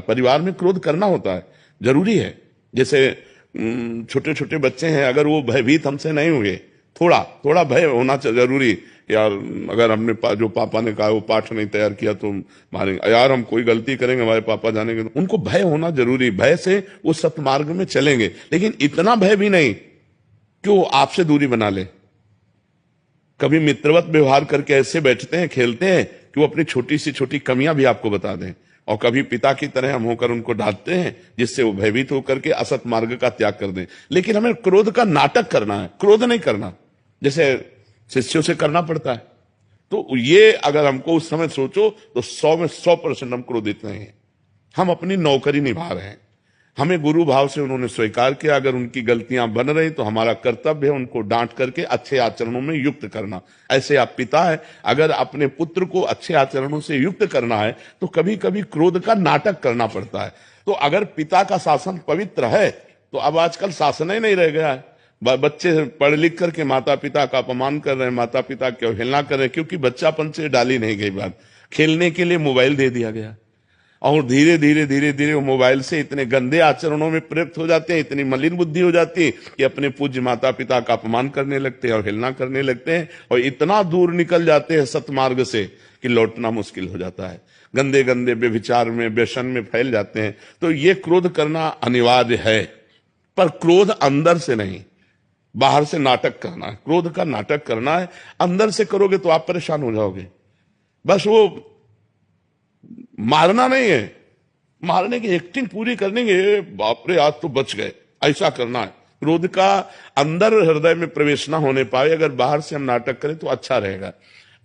परिवार में क्रोध करना होता है, जरूरी है। जैसे छोटे छोटे बच्चे हैं, अगर वो भयभीत हमसे नहीं हुए, थोड़ा थोड़ा भय होना जरूरी। यार अगर हमने जो पापा ने कहा वो पाठ नहीं तैयार किया तो मारेंगे, यार हम कोई गलती करेंगे हमारे पापा जानेंगे, तो उनको भय होना जरूरी। भय से वो सत्मार्ग में चलेंगे, लेकिन इतना भय भी नहीं कि वो आपसे दूरी बना ले। कभी मित्रवत व्यवहार करके ऐसे बैठते हैं, खेलते हैं कि वो अपनी छोटी सी छोटी कमियां भी आपको बता दें, और कभी पिता की तरह हम होकर उनको डांटते हैं जिससे वो भयभीत होकर के असत मार्ग का त्याग कर दें। लेकिन हमें क्रोध का नाटक करना है, क्रोध नहीं करना, जैसे शिष्यों से करना पड़ता है। तो ये अगर हमको उस समय सोचो तो 100 में 100% हम क्रोधित नहीं हैं, हम अपनी नौकरी निभा रहे हैं। हमें गुरु भाव से उन्होंने स्वीकार किया, अगर उनकी गलतियां बन रही तो हमारा कर्तव्य है उनको डांट करके अच्छे आचरणों में युक्त करना। ऐसे आप पिता है, अगर अपने पुत्र को अच्छे आचरणों से युक्त करना है तो कभी कभी क्रोध का नाटक करना पड़ता है। तो अगर पिता का शासन पवित्र है तो अब आजकल शासन ही नहीं रह गया है। बच्चे पढ़ लिख करके माता पिता का अपमान कर रहे हैं, माता पिता की अवहेलना कर रहे हैं, क्योंकि बच्चापन से डाली नहीं गई बात। खेलने के लिए मोबाइल दे दिया गया और धीरे धीरे धीरे धीरे वो मोबाइल से इतने गंदे आचरणों में प्रयुक्त हो जाते हैं, इतनी मलिन बुद्धि हो जाती है कि अपने पूज्य माता पिता का अपमान करने लगते हैं और अवहेलना करने लगते हैं, और इतना दूर निकल जाते हैं सतमार्ग से कि लौटना मुश्किल हो जाता है। गंदे गंदे व्यभिचार में, व्यसन में फैल जाते हैं। तो ये क्रोध करना अनिवार्य है, पर क्रोध अंदर से नहीं, बाहर से नाटक करना है। क्रोध का नाटक करना है, अंदर से करोगे तो आप परेशान हो जाओगे। बस वो मारना नहीं है, मारने की एक्टिंग पूरी करने के, बाप रे आज तो बच गए, ऐसा करना है। क्रोध का अंदर हृदय में प्रवेश ना होने पाए, अगर बाहर से हम नाटक करें तो अच्छा रहेगा।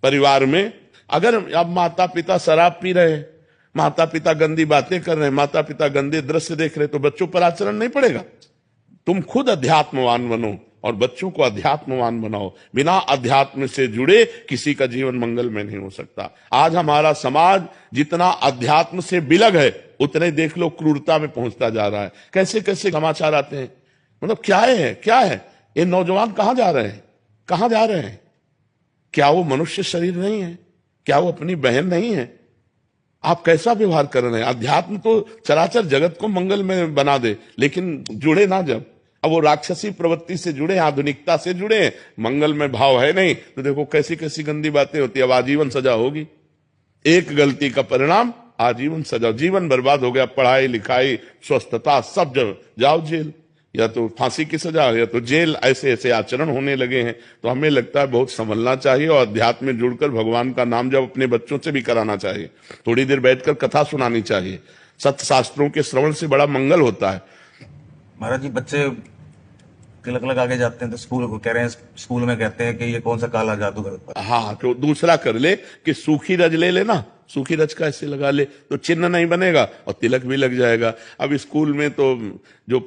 परिवार में अगर अब माता पिता शराब पी रहे हैं, माता पिता गंदी बातें कर रहे हैं, माता पिता गंदे दृश्य देख रहे हैं, तो बच्चों पर आचरण नहीं पड़ेगा। तुम खुद अध्यात्मवान बनो और बच्चों को अध्यात्मवान बनाओ। बिना अध्यात्म से जुड़े किसी का जीवन मंगल में नहीं हो सकता। आज हमारा समाज जितना अध्यात्म से बिलग है, उतने देख लो क्रूरता में पहुंचता जा रहा है। कैसे कैसे समाचार आते हैं, मतलब क्या है क्या है, ये नौजवान कहां जा रहे हैं, कहां जा रहे हैं? क्या वो मनुष्य शरीर नहीं है? क्या वो अपनी बहन नहीं है? आप कैसा व्यवहार कर रहे हैं? अध्यात्म तो चराचर जगत को मंगल में बना दे, लेकिन जुड़े ना जब, अब वो राक्षसी प्रवृत्ति से जुड़े, आधुनिकता से जुड़े, मंगल में भाव है नहीं, तो देखो कैसी कैसी गंदी बातें होती है। अब आजीवन सजा होगी, एक गलती का परिणाम आजीवन सजा, जीवन बर्बाद हो गया। पढ़ाई लिखाई स्वस्थता सब जाओ जेल, या तो फांसी की सजा या तो जेल। ऐसे ऐसे आचरण होने लगे हैं। तो हमें लगता है बहुत संभलना चाहिए और अध्यात्म में जुड़कर भगवान का नाम जब अपने बच्चों से भी कराना चाहिए। थोड़ी देर बैठकर कथा सुनानी चाहिए। सत्य शास्त्रों के श्रवण से बड़ा मंगल होता है। महाराज जी, बच्चे तिलक लगा के जाते हैं तो स्कूल को कह रहे हैं, स्कूल में कहते हैं कि ये कौन सा काला जादूगर। हाँ, तो दूसरा कर ले कि सूखी रज ले लेना, सूखी रज का ऐसे लगा ले तो चिन्ह नहीं बनेगा और तिलक भी लग जाएगा। अब स्कूल में तो जो